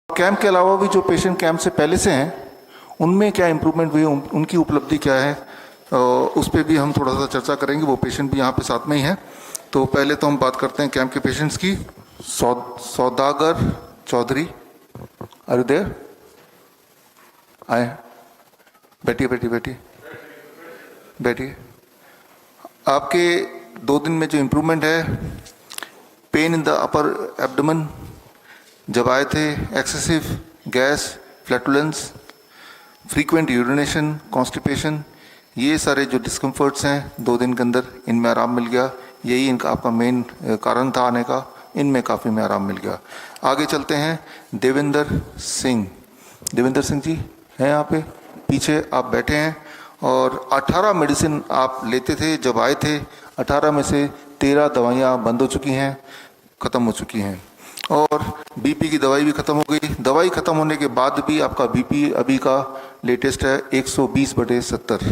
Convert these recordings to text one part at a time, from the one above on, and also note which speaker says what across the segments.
Speaker 1: Camp के अलावा भी जो पेशेंट कैंप से पहले से हैं उनमें क्या इम्प्रूवमेंट हुई, उनकी उपलब्धि क्या है, उस पर भी हम थोड़ा सा चर्चा करेंगे। वो पेशेंट भी यहाँ पे साथ में ही हैं। तो पहले तो हम बात करते हैं कैंप के पेशेंट्स की। सौदागर चौधरी, आर यू देयर? आए, बैठिए बैठिए बैठिए बैठिए। आपके 2 दिन में जो इम्प्रूवमेंट है, pen in the upper abdomen जब आए थे, excessive gas, flatulence, frequent urination, constipation, ये सारे जो डिस्कम्फर्ट्स हैं 2 दिन के अंदर, इनमें आराम मिल गया। यही इनका आपका मेन कारण था आने का, इनमें काफ़ी में आराम मिल गया। आगे चलते हैं। देवेंद्र सिंह, देवेंद्र सिंह जी हैं यहाँ पे, पीछे आप बैठे हैं। और 18 मेडिसिन आप लेते थे जब आए थे, 18 में से 13 दवाइयाँ बंद हो चुकी हैं, ख़त्म हो चुकी हैं। और बीपी की दवाई भी ख़त्म हो गई। दवाई ख़त्म होने के बाद भी आपका बीपी अभी का लेटेस्ट है 120/70,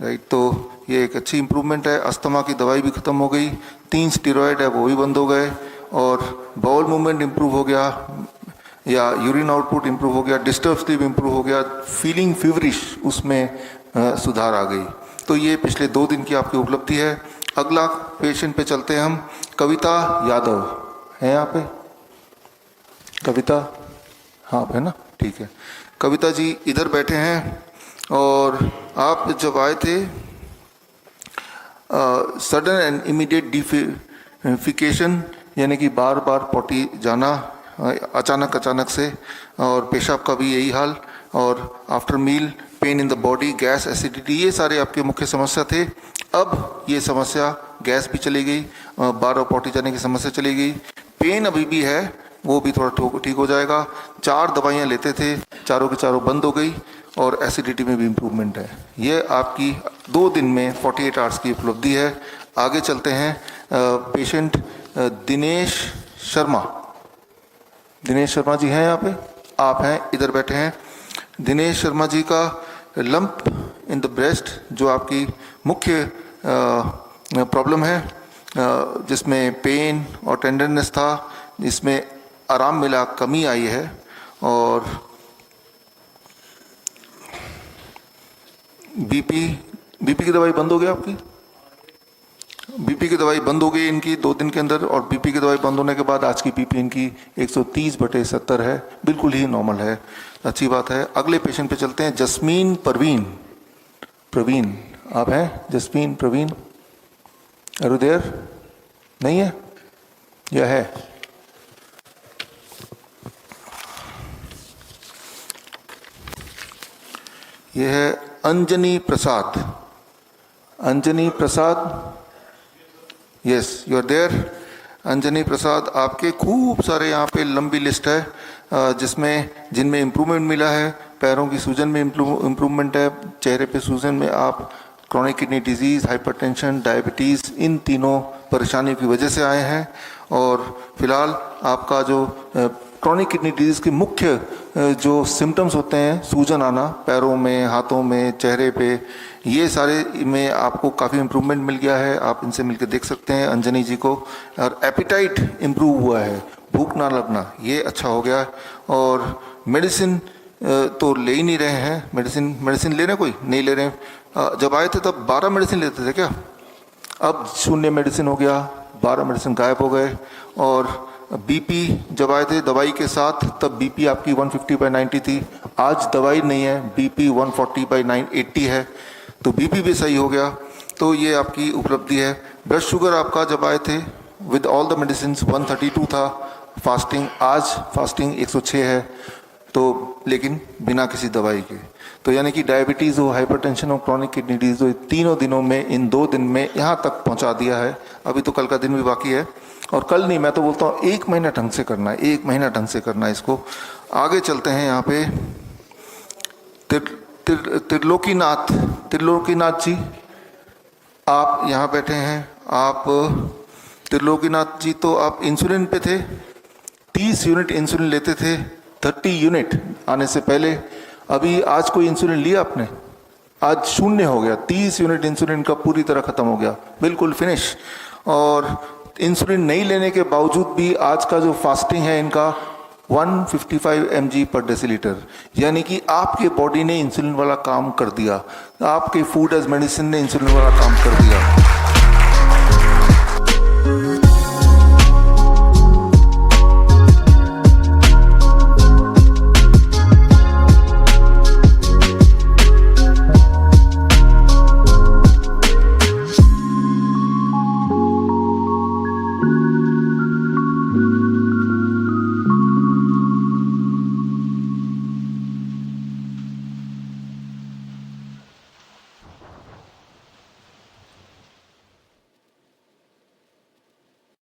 Speaker 1: राइट। तो ये एक अच्छी इम्प्रूवमेंट है। अस्थमा की दवाई भी ख़त्म हो गई, 3 स्टेरॉयड है वो भी बंद हो गए, और बाउल मूवमेंट इम्प्रूव हो गया, या यूरिन आउटपुट इम्प्रूव हो गया, डिस्टर्ब स्लीप इम्प्रूव हो गया, फीलिंग फीवरिश उसमें सुधार आ गई। तो ये पिछले 2 दिन की आपकी उपलब्धि है। अगला पेशेंट पे चलते हैं हम। कविता यादव है यहाँ पे? कविता, हाँ है ना, ठीक है। कविता जी इधर बैठे हैं। और आप जब आए थे, सडन एंड इमीडिएट डिफिकेशन, यानी कि बार बार पोटी जाना अचानक से, और पेशाब का भी यही हाल, और after meal pain in the body, gas, acidity, ये सारे आपके मुख्य समस्या थे। अब ये समस्या, गैस भी चली गई, बार बार पोटी जाने की समस्या चली गई, पेन अभी भी है, वो भी थोड़ा ठीक हो जाएगा। 4 दवाइयाँ लेते थे, चारों की चारों बंद हो गई, और एसिडिटी में भी इम्प्रूवमेंट है। ये आपकी 2 दिन में 48 आवर्स की उपलब्धि है। आगे चलते हैं। पेशेंट दिनेश शर्मा, दिनेश शर्मा जी हैं यहाँ पे? आप हैं, इधर बैठे हैं। दिनेश शर्मा जी का लंप इन द ब्रेस्ट, जो आपकी मुख्य प्रॉब्लम है, जिसमें पेन और टेंडरनेस था, इसमें आराम मिला, कमी आई है। और बीपी की दवाई बंद हो गई आपकी? बीपी की दवाई बंद हो गई इनकी 2 दिन के अंदर, और बीपी की दवाई बंद होने के बाद आज की बीपी इनकी 130/70 है, बिल्कुल ही नॉर्मल है, अच्छी बात है। अगले पेशेंट पे चलते हैं। जस्मीन प्रवीण, आप हैं Jasmine Praveen? Are you there? नहीं है या है? यह है Anjani Prasad. Anjani Prasad, yes you are there. Anjani Prasad, आपके खूब सारे यहाँ पे लंबी लिस्ट है, जिनमें इम्प्रूवमेंट मिला है। पैरों की सूजन में इम्प्रूवमेंट है, चेहरे पे सूजन में, आप chronic kidney disease, hypertension, diabetes, इन तीनों परेशानियों की वजह से आए हैं। और फिलहाल आपका जो क्रॉनिक किडनी डिजीज़ के मुख्य जो सिम्टम्स होते हैं, सूजन आना पैरों में, हाथों में, चेहरे पे, ये सारे में आपको काफ़ी इम्प्रूवमेंट मिल गया है। आप इनसे मिलकर देख सकते हैं अंजनी जी को। और एपिटाइट इम्प्रूव हुआ है, भूख ना लगना, ये अच्छा हो गया। और मेडिसिन तो ले ही नहीं रहे हैं, मेडिसिन ले रहे हैं? कोई नहीं ले रहे हैं। जब आए थे तब 12 मेडिसिन लेते थे क्या? अब 0 मेडिसिन हो गया, 12 मेडिसिन गायब हो गए। और बीपी जब आए थे दवाई के साथ, तब बीपी आपकी 150/90 थी, आज दवाई नहीं है, बीपी 140/80 है, तो बीपी भी सही हो गया। तो ये आपकी उपलब्धि है। ब्लड शुगर आपका जब आए थे विद ऑल द मेडिसिन 132 था, फास्टिंग, आज फास्टिंग 106 है, तो लेकिन बिना किसी दवाई के। तो यानी कि डायबिटीज़ हो, हाइपरटेंशन हो, क्रॉनिक किडनी डिजीज हो, तीनों दिनों में, इन 2 दिन में यहाँ तक पहुँचा दिया है। अभी तो कल का दिन भी बाकी है, और कल नहीं, मैं तो बोलता हूँ 1 महीना ढंग से करना है, 1 महीना ढंग से करना है इसको। आगे चलते हैं यहाँ पे। त्रिलोकीनाथ जी, आप यहाँ बैठे हैं। आप त्रिलोकीनाथ जी, तो आप इंसुलिन पे थे, 30 यूनिट इंसुलिन लेते थे, 30 यूनिट आने से पहले। अभी आज कोई इंसुलिन लिया आपने? आज 0 हो गया, 30 यूनिट इंसुलिन का पूरी तरह खत्म हो गया, बिल्कुल फिनिश। और इंसुलिन नहीं लेने के बावजूद भी आज का जो फास्टिंग है इनका 155 mg पर डेसीलीटर, यानी कि आपके बॉडी ने इंसुलिन वाला काम कर दिया, आपके फूड एज मेडिसिन ने इंसुलिन वाला काम कर दिया।